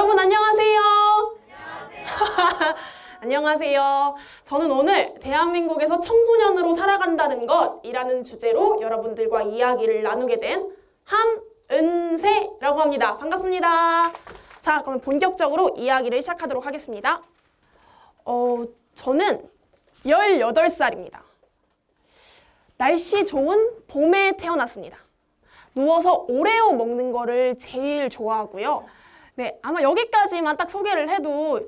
여러분 안녕하세요. 안녕하세요. 저는 오늘 대한민국에서 청소년으로 살아간다는 것이라는 주제로 여러분들과 이야기를 나누게 된 함은세라고 합니다. 반갑습니다. 자, 그럼 본격적으로 이야기를 시작하도록 하겠습니다. 저는 18살입니다. 날씨 좋은 봄에 태어났습니다. 누워서 오레오 먹는 거를 제일 좋아하고요. 네, 아마 여기까지만 딱 소개를 해도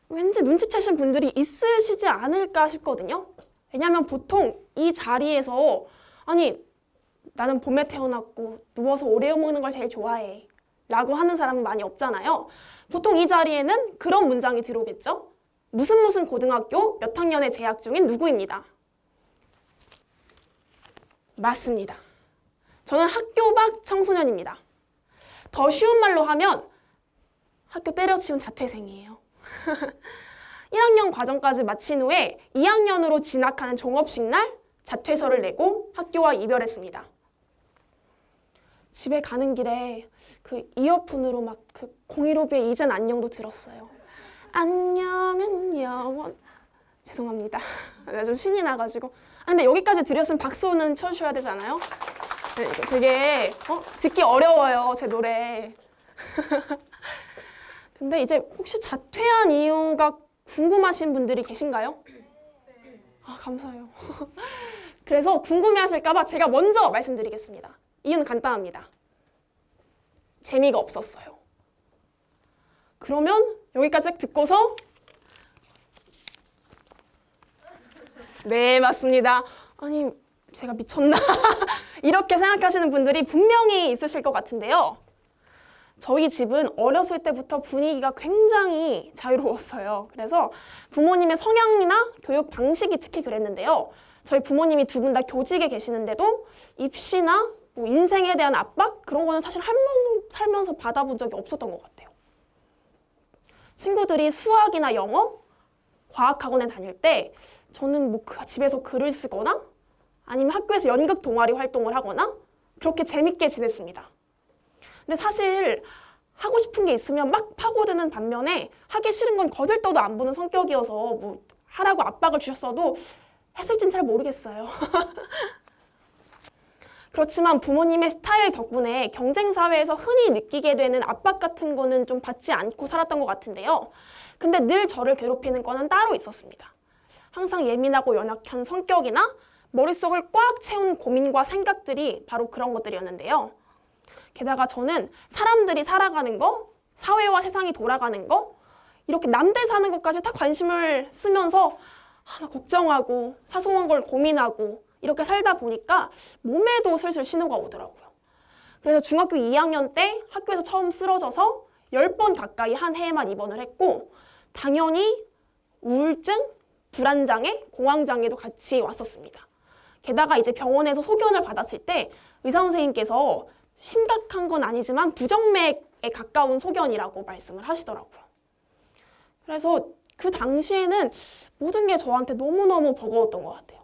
왠지 눈치채신 분들이 있으시지 않을까 싶거든요. 왜냐면 보통 이 자리에서 아니 나는 봄에 태어났고 누워서 오레오 먹는 걸 제일 좋아해 라고 하는 사람은 많이 없잖아요. 보통 이 자리에는 그런 문장이 들어오겠죠. 무슨 고등학교 몇 학년에 재학 중인 누구입니다. 맞습니다. 저는 학교 밖 청소년입니다. 더 쉬운 말로 하면 학교 때려치운 자퇴생이에요. 1학년 과정까지 마친 후에 2학년으로 진학하는 종업식 날 자퇴서를 내고 학교와 이별했습니다. 집에 가는 길에 그 이어폰으로 막 그 015B의 이젠 안녕도 들었어요. 안녕은 영원. 죄송합니다. 내가 좀 신이 나가지고. 근데 여기까지 들었으면 박수는 쳐주셔야 되잖아요. 네, 되게 듣기 어려워요, 제 노래. 근데 이제 혹시 자퇴한 이유가 궁금하신 분들이 계신가요? 아, 감사해요. 그래서 궁금해하실까봐 제가 먼저 말씀드리겠습니다. 이유는 간단합니다. 재미가 없었어요. 그러면 여기까지 듣고서 네, 맞습니다. 아니, 제가 미쳤나? 이렇게 생각하시는 분들이 분명히 있으실 것 같은데요. 저희 집은 어렸을 때부터 분위기가 굉장히 자유로웠어요. 그래서 부모님의 성향이나 교육 방식이 특히 그랬는데요. 저희 부모님이 두 분 다 교직에 계시는데도 입시나 뭐 인생에 대한 압박? 그런 거는 사실 살면서 받아본 적이 없었던 것 같아요. 친구들이 수학이나 영어, 과학학원에 다닐 때 저는 뭐 집에서 글을 쓰거나 아니면 학교에서 연극 동아리 활동을 하거나 그렇게 재밌게 지냈습니다. 근데 사실 하고 싶은 게 있으면 막 파고드는 반면에 하기 싫은 건 거들떠도 안 보는 성격이어서 뭐 하라고 압박을 주셨어도 했을진 잘 모르겠어요. 그렇지만 부모님의 스타일 덕분에 경쟁사회에서 흔히 느끼게 되는 압박 같은 거는 좀 받지 않고 살았던 것 같은데요. 근데 늘 저를 괴롭히는 거는 따로 있었습니다. 항상 예민하고 연약한 성격이나 머릿속을 꽉 채운 고민과 생각들이 바로 그런 것들이었는데요. 게다가 저는 사람들이 살아가는 거, 사회와 세상이 돌아가는 거, 이렇게 남들 사는 것까지 다 관심을 쓰면서 막 걱정하고 사소한 걸 고민하고 이렇게 살다 보니까 몸에도 슬슬 신호가 오더라고요. 그래서 중학교 2학년 때 학교에서 처음 쓰러져서 10번 가까이 한 해에만 입원을 했고 당연히 우울증, 불안장애, 공황장애도 같이 왔었습니다. 게다가 이제 병원에서 소견을 받았을 때 의사 선생님께서 심각한 건 아니지만 부정맥에 가까운 소견이라고 말씀을 하시더라고요. 그래서 그 당시에는 모든 게 저한테 너무너무 버거웠던 것 같아요.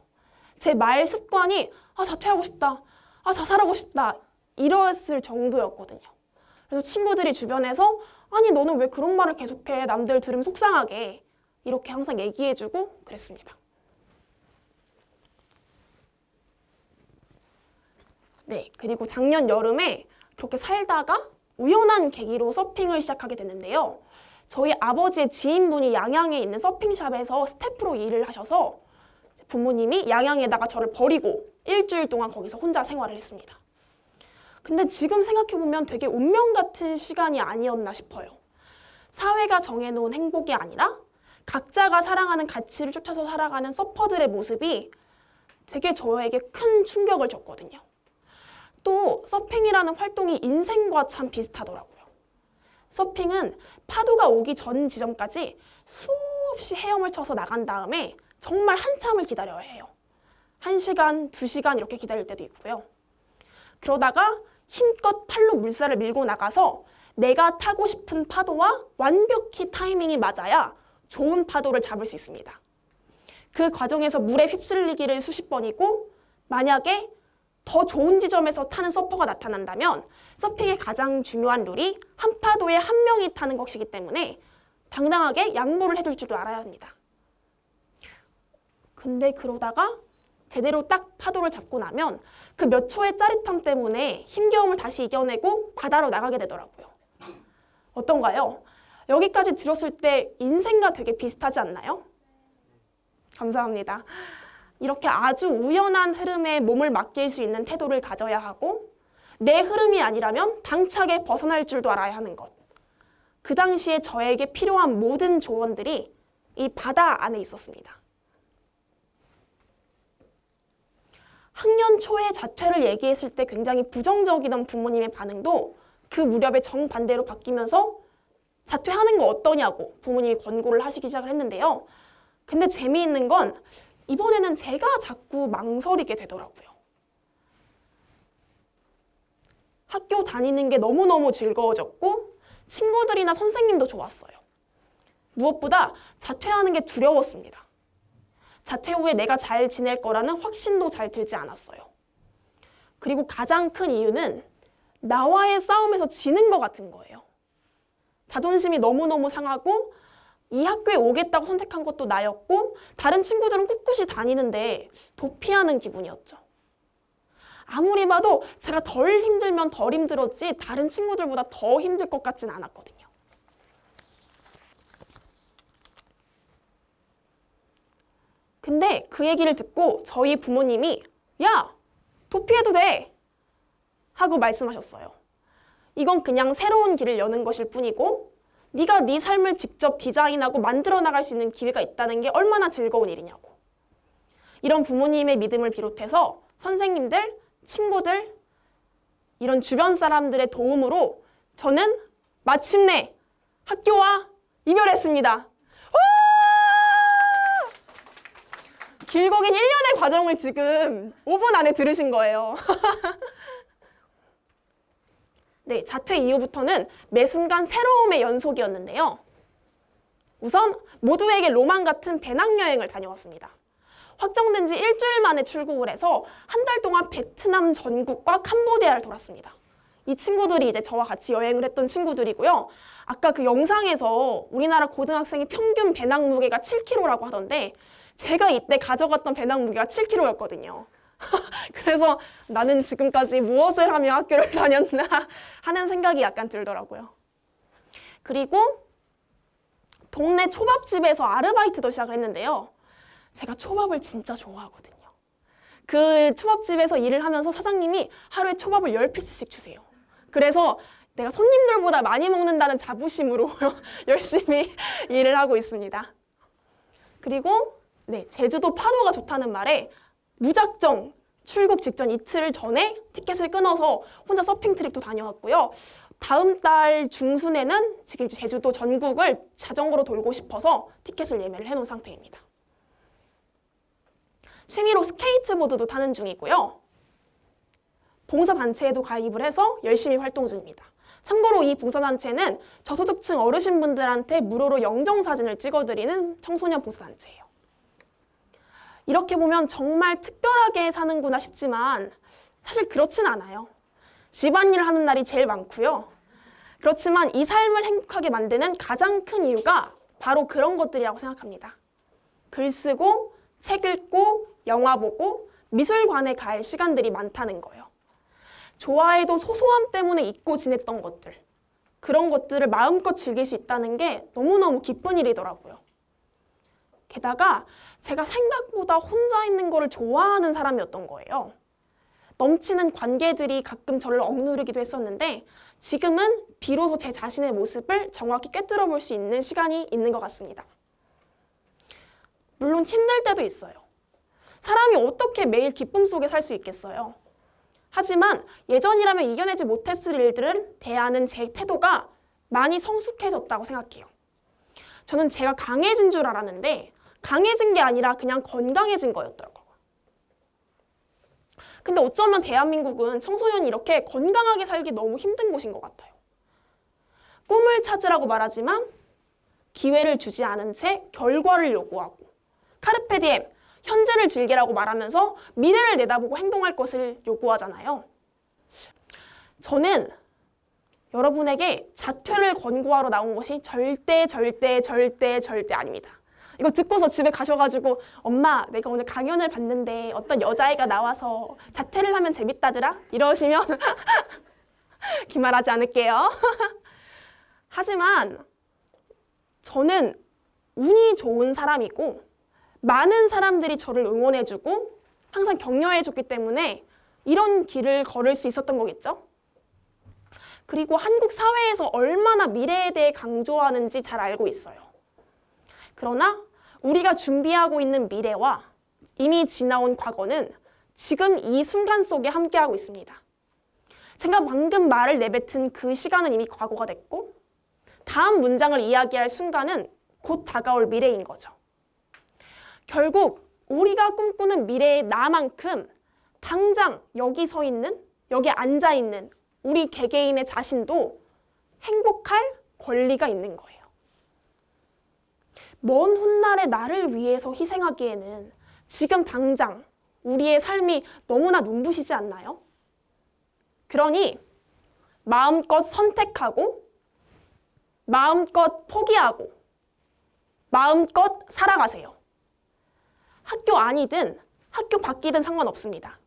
제 말 습관이 자퇴하고 싶다, 자살하고 싶다 이랬을 정도였거든요. 그래서 친구들이 주변에서 아니 너는 왜 그런 말을 계속해, 남들 들으면 속상하게 이렇게 항상 얘기해주고 그랬습니다. 네, 그리고 작년 여름에 그렇게 살다가 우연한 계기로 서핑을 시작하게 됐는데요. 저희 아버지의 지인분이 양양에 있는 서핑샵에서 스태프로 일을 하셔서 부모님이 양양에다가 저를 버리고 일주일 동안 거기서 혼자 생활을 했습니다. 근데 지금 생각해보면 되게 운명 같은 시간이 아니었나 싶어요. 사회가 정해놓은 행복이 아니라 각자가 사랑하는 가치를 쫓아서 살아가는 서퍼들의 모습이 되게 저에게 큰 충격을 줬거든요. 또 서핑이라는 활동이 인생과 참 비슷하더라고요. 서핑은 파도가 오기 전 지점까지 수없이 헤엄을 쳐서 나간 다음에 정말 한참을 기다려야 해요. 1시간, 2시간 이렇게 기다릴 때도 있고요. 그러다가 힘껏 팔로 물살을 밀고 나가서 내가 타고 싶은 파도와 완벽히 타이밍이 맞아야 좋은 파도를 잡을 수 있습니다. 그 과정에서 물에 휩쓸리기를 수십 번이고 만약에 더 좋은 지점에서 타는 서퍼가 나타난다면 서핑의 가장 중요한 룰이 한 파도에 한 명이 타는 것이기 때문에 당당하게 양보를 해줄 줄도 알아야 합니다. 근데 그러다가 제대로 딱 파도를 잡고 나면 그 몇 초의 짜릿함 때문에 힘겨움을 다시 이겨내고 바다로 나가게 되더라고요. 어떤가요? 여기까지 들었을 때 인생과 되게 비슷하지 않나요? 감사합니다. 이렇게 아주 우연한 흐름에 몸을 맡길 수 있는 태도를 가져야 하고 내 흐름이 아니라면 당차게 벗어날 줄도 알아야 하는 것. 그 당시에 저에게 필요한 모든 조언들이 이 바다 안에 있었습니다. 학년 초에 자퇴를 얘기했을 때 굉장히 부정적이던 부모님의 반응도 그 무렵에 정반대로 바뀌면서 자퇴하는 거 어떠냐고 부모님이 권고를 하시기 시작을 했는데요. 근데 재미있는 건 이번에는 제가 자꾸 망설이게 되더라고요. 학교 다니는 게 너무너무 즐거워졌고 친구들이나 선생님도 좋았어요. 무엇보다 자퇴하는 게 두려웠습니다. 자퇴 후에 내가 잘 지낼 거라는 확신도 잘 들지 않았어요. 그리고 가장 큰 이유는 나와의 싸움에서 지는 것 같은 거예요. 자존심이 너무너무 상하고 이 학교에 오겠다고 선택한 것도 나였고 다른 친구들은 꿋꿋이 다니는데 도피하는 기분이었죠. 아무리 봐도 제가 덜 힘들면 덜 힘들었지 다른 친구들보다 더 힘들 것 같진 않았거든요. 근데 그 얘기를 듣고 저희 부모님이 야, 도피해도 돼! 하고 말씀하셨어요. 이건 그냥 새로운 길을 여는 것일 뿐이고 네가 네 삶을 직접 디자인하고 만들어 나갈 수 있는 기회가 있다는 게 얼마나 즐거운 일이냐고. 이런 부모님의 믿음을 비롯해서 선생님들, 친구들, 이런 주변 사람들의 도움으로 저는 마침내 학교와 이별했습니다. 길고 긴 1년의 과정을 지금 5분 안에 들으신 거예요. 네, 자퇴 이후부터는 매 순간 새로움의 연속이었는데요. 우선 모두에게 로망 같은 배낭여행을 다녀왔습니다. 확정된 지 일주일 만에 출국을 해서 한 달 동안 베트남 전국과 캄보디아를 돌았습니다. 이 친구들이 이제 저와 같이 여행을 했던 친구들이고요. 아까 그 영상에서 우리나라 고등학생의 평균 배낭 무게가 7kg라고 하던데 제가 이때 가져갔던 배낭 무게가 7kg였거든요. 그래서 나는 지금까지 무엇을 하며 학교를 다녔나 하는 생각이 약간 들더라고요. 그리고 동네 초밥집에서 아르바이트도 시작을 했는데요. 제가 초밥을 진짜 좋아하거든요. 그 초밥집에서 일을 하면서 사장님이 하루에 초밥을 10피스씩 주세요. 그래서 내가 손님들보다 많이 먹는다는 자부심으로 열심히 일을 하고 있습니다. 그리고 네, 제주도 파도가 좋다는 말에 무작정 출국 직전 이틀 전에 티켓을 끊어서 혼자 서핑 트립도 다녀왔고요. 다음 달 중순에는 지금 제주도 전국을 자전거로 돌고 싶어서 티켓을 예매를 해놓은 상태입니다. 취미로 스케이트보드도 타는 중이고요. 봉사단체에도 가입을 해서 열심히 활동 중입니다. 참고로 이 봉사단체는 저소득층 어르신분들한테 무료로 영정사진을 찍어드리는 청소년 봉사단체예요. 이렇게 보면 정말 특별하게 사는구나 싶지만 사실 그렇진 않아요. 집안일을 하는 날이 제일 많고요. 그렇지만 이 삶을 행복하게 만드는 가장 큰 이유가 바로 그런 것들이라고 생각합니다. 글 쓰고, 책 읽고, 영화 보고, 미술관에 갈 시간들이 많다는 거예요. 좋아해도 소소함 때문에 잊고 지냈던 것들, 그런 것들을 마음껏 즐길 수 있다는 게 너무너무 기쁜 일이더라고요. 게다가 제가 생각보다 혼자 있는 거를 좋아하는 사람이었던 거예요. 넘치는 관계들이 가끔 저를 억누르기도 했었는데 지금은 비로소 제 자신의 모습을 정확히 꿰뚫어 볼 수 있는 시간이 있는 것 같습니다. 물론 힘들 때도 있어요. 사람이 어떻게 매일 기쁨 속에 살 수 있겠어요? 하지만 예전이라면 이겨내지 못했을 일들을 대하는 제 태도가 많이 성숙해졌다고 생각해요. 저는 제가 강해진 줄 알았는데 강해진 게 아니라 그냥 건강해진 거였더라고요. 근데 어쩌면 대한민국은 청소년이 이렇게 건강하게 살기 너무 힘든 곳인 것 같아요. 꿈을 찾으라고 말하지만 기회를 주지 않은 채 결과를 요구하고 카르페 디엠, 현재를 즐기라고 말하면서 미래를 내다보고 행동할 것을 요구하잖아요. 저는 여러분에게 자퇴를 권고하러 나온 것이 절대 아닙니다. 이거 듣고서 집에 가셔가지고 엄마 내가 오늘 강연을 봤는데 어떤 여자애가 나와서 자퇴를 하면 재밌다더라? 이러시면 기말하지 않을게요. 하지만 저는 운이 좋은 사람이고 많은 사람들이 저를 응원해주고 항상 격려해줬기 때문에 이런 길을 걸을 수 있었던 거겠죠? 그리고 한국 사회에서 얼마나 미래에 대해 강조하는지 잘 알고 있어요. 그러나 우리가 준비하고 있는 미래와 이미 지나온 과거는 지금 이 순간 속에 함께하고 있습니다. 제가 방금 말을 내뱉은 그 시간은 이미 과거가 됐고 다음 문장을 이야기할 순간은 곧 다가올 미래인 거죠. 결국 우리가 꿈꾸는 미래의 나만큼 당장 여기 서 있는, 여기 앉아 있는 우리 개개인의 자신도 행복할 권리가 있는 거예요. 먼 훗날의 나를 위해서 희생하기에는 지금 당장 우리의 삶이 너무나 눈부시지 않나요? 그러니 마음껏 선택하고 마음껏 포기하고 마음껏 살아가세요. 학교 안이든 학교 밖이든 상관없습니다.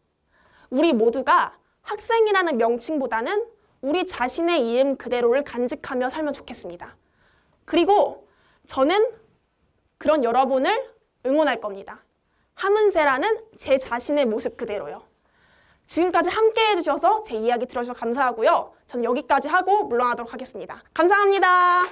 우리 모두가 학생이라는 명칭보다는 우리 자신의 이름 그대로를 간직하며 살면 좋겠습니다. 그리고 저는 그런 여러분을 응원할 겁니다. 하문세라는 제 자신의 모습 그대로요. 지금까지 함께 해주셔서 제 이야기 들어주셔서 감사하고요. 저는 여기까지 하고 물러나도록 하겠습니다. 감사합니다.